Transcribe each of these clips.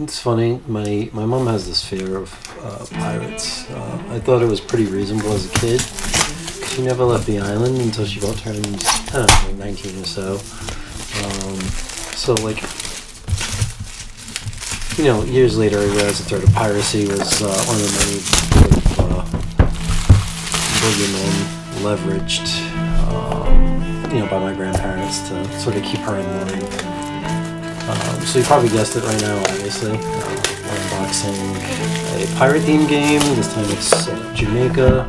It's funny. My mom has this fear of pirates. I thought it was pretty reasonable as a kid. She never left the island until she about turned, I don't know, like 19 or so. So like, you know, years later I realized that the piracy was one of the many sort of, boogeymen leveraged, you know, by my grandparents to sort of keep her in line. So you probably guessed it right now, obviously. We're unboxing a pirate-themed game. This time it's Jamaica.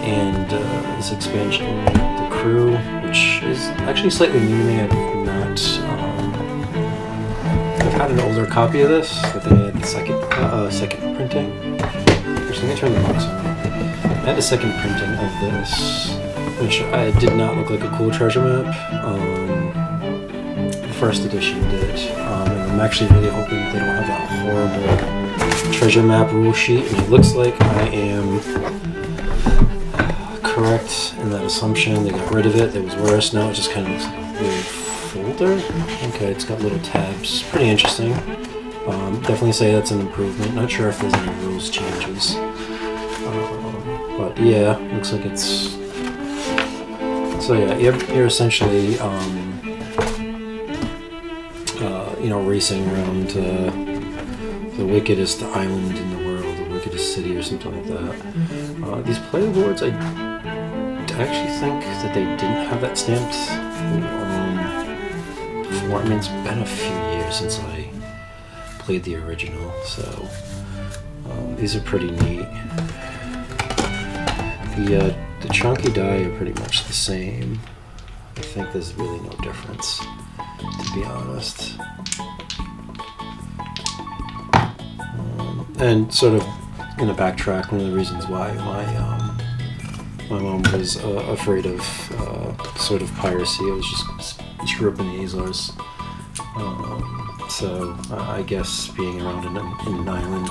And this expansion, The Crew, which is actually slightly new to me. I've had an older copy of this. I think I had the second printing. Actually, let me turn the box on. I had a second printing of this, which did not look like a cool treasure map. First edition did, and I'm actually really hoping they don't have that horrible treasure map rule sheet, and it looks like I am correct in that assumption. They got rid of it, it was worse. Now it just kind of looks like a weird folder. Okay, it's got little tabs, pretty interesting. Definitely say that's an improvement. Not sure if there's any rules changes, but yeah, looks like it's, so yeah, you're essentially you know, racing around the wickedest island in the world, the wickedest city or something like that. These player boards, I actually think that they didn't have that stamped before. I mean, it's been a few years since I played the original, so these are pretty neat. The chunky die are pretty much the same. I think there's really no difference, to be honest. And sort of going to backtrack, one of the reasons why my mom was afraid of sort of piracy. It was just, she grew up in the Azores, so I guess being around in an island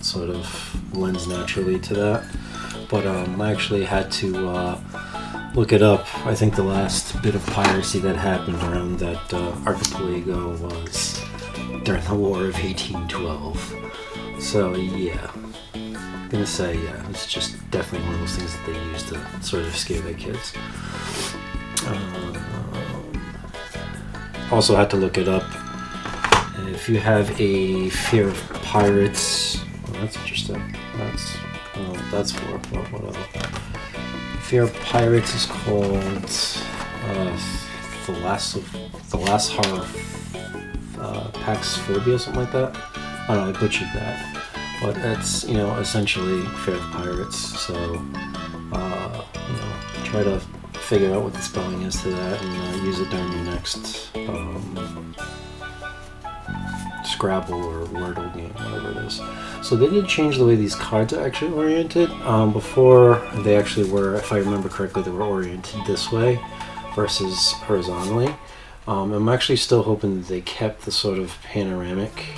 sort of lends naturally to that. But I actually had to look it up. I think the last bit of piracy that happened around that archipelago was during the War of 1812. So yeah, I'm gonna say yeah, it's just definitely one of those things that they use to sort of scare their kids. Also had to look it up. If you have a fear of pirates, well, that's interesting. That's for what other? Fear of pirates is called Thalassar Paxphobia, something like that. I don't know, I butchered that. But it's, you know, essentially fear of pirates. So, you know, try to figure out what the spelling is to that and use it during your next Scrabble or Wordle game, whatever it is. So they did change the way these cards are actually oriented. Before, they actually were, if I remember correctly, they were oriented this way versus horizontally. I'm actually still hoping that they kept the sort of panoramic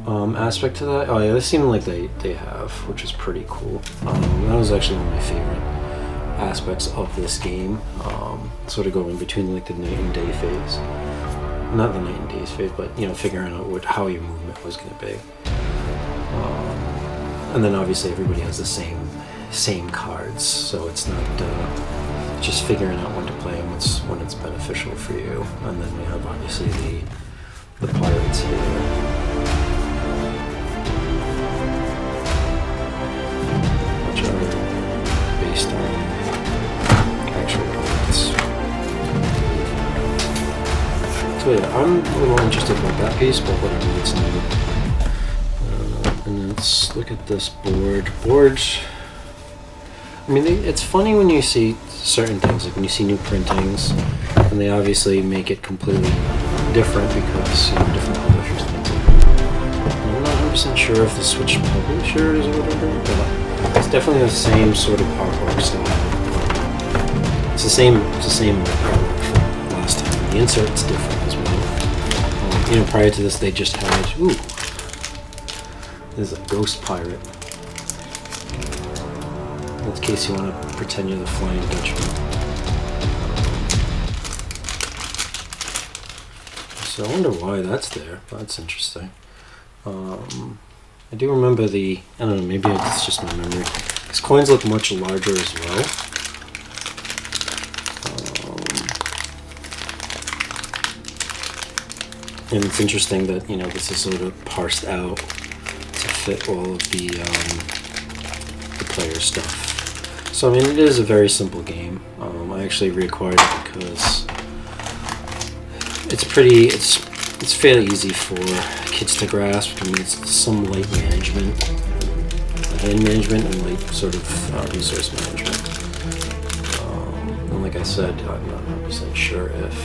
aspect to that. Oh yeah, they seem like they have, which is pretty cool. That was actually one of my favorite aspects of this game. Sort of going between like the night and day phase. Not the night and day phase, but you know, figuring out how your movement was going to be. And then obviously everybody has the same cards, so it's not just figuring out when to play them, when it's beneficial for you. And then we have obviously the pirates here. Which are based on actual cards. So yeah, I'm a little interested about that piece, but whatever, it's new. And let's look at this board. I mean, it's funny when you see certain things, like when you see new printings, and they obviously make it completely different because, you know, different publishers and things like that. I'm not 100% sure if they switched publishers or whatever, but it's definitely the same sort of artwork style. It's the same artwork from last time. The insert's different as well. You know, prior to this, they just had, ooh, there's a ghost pirate. In case you want to pretend you're the Flying Dutchman. So I wonder why that's there. That's interesting. I do remember I don't know, maybe it's just my memory. These coins look much larger as well. And it's interesting that, this is sort of parsed out to fit all of the player stuff. So, I mean, it is a very simple game. I actually reacquired it because it's fairly easy for kids to grasp. I mean, it's some light management, hand management, and light sort of resource management. And like I said, I'm not 100% sure if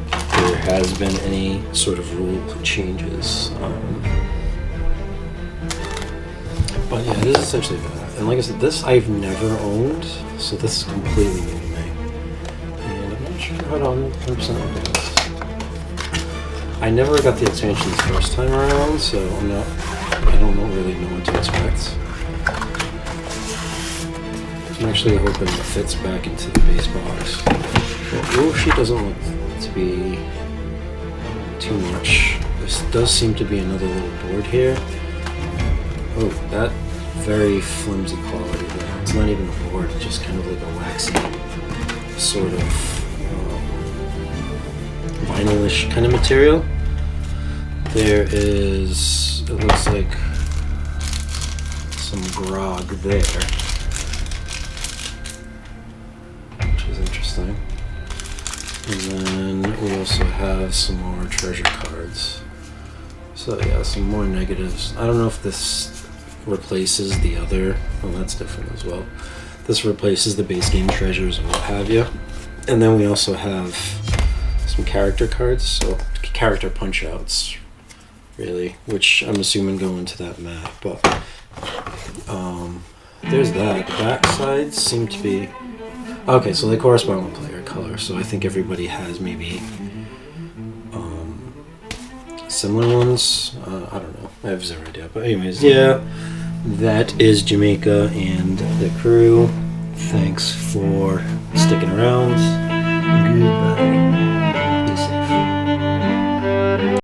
there has been any sort of rule changes. But yeah, it is essentially that. And like I said, this I've never owned, so this is completely new to me. And I'm not sure how to 100% look at this. I never got the expansion the first time around, so I don't really know what to expect. I'm actually hoping it fits back into the base box. The rule sheet doesn't look to be too much. This does seem to be another little board here. Oh, that very flimsy quality there. It's not even a board, it's just kind of like a waxy sort of vinyl-ish kind of material. There is, it looks like some grog there, which is interesting. And then we also have some more treasure cards. So yeah, some more negatives. I don't know if this replaces the other. Well, that's different as well. This replaces the base game treasures and what have you. And then we also have some character cards, so character punch outs, really, which I'm assuming go into that map. But there's that. The back sides seem to be okay, so they correspond with player color. So I think everybody has maybe similar ones. I don't know. I have zero idea. But anyways, yeah, that is Jamaica and the crew. Thanks for sticking around. Goodbye.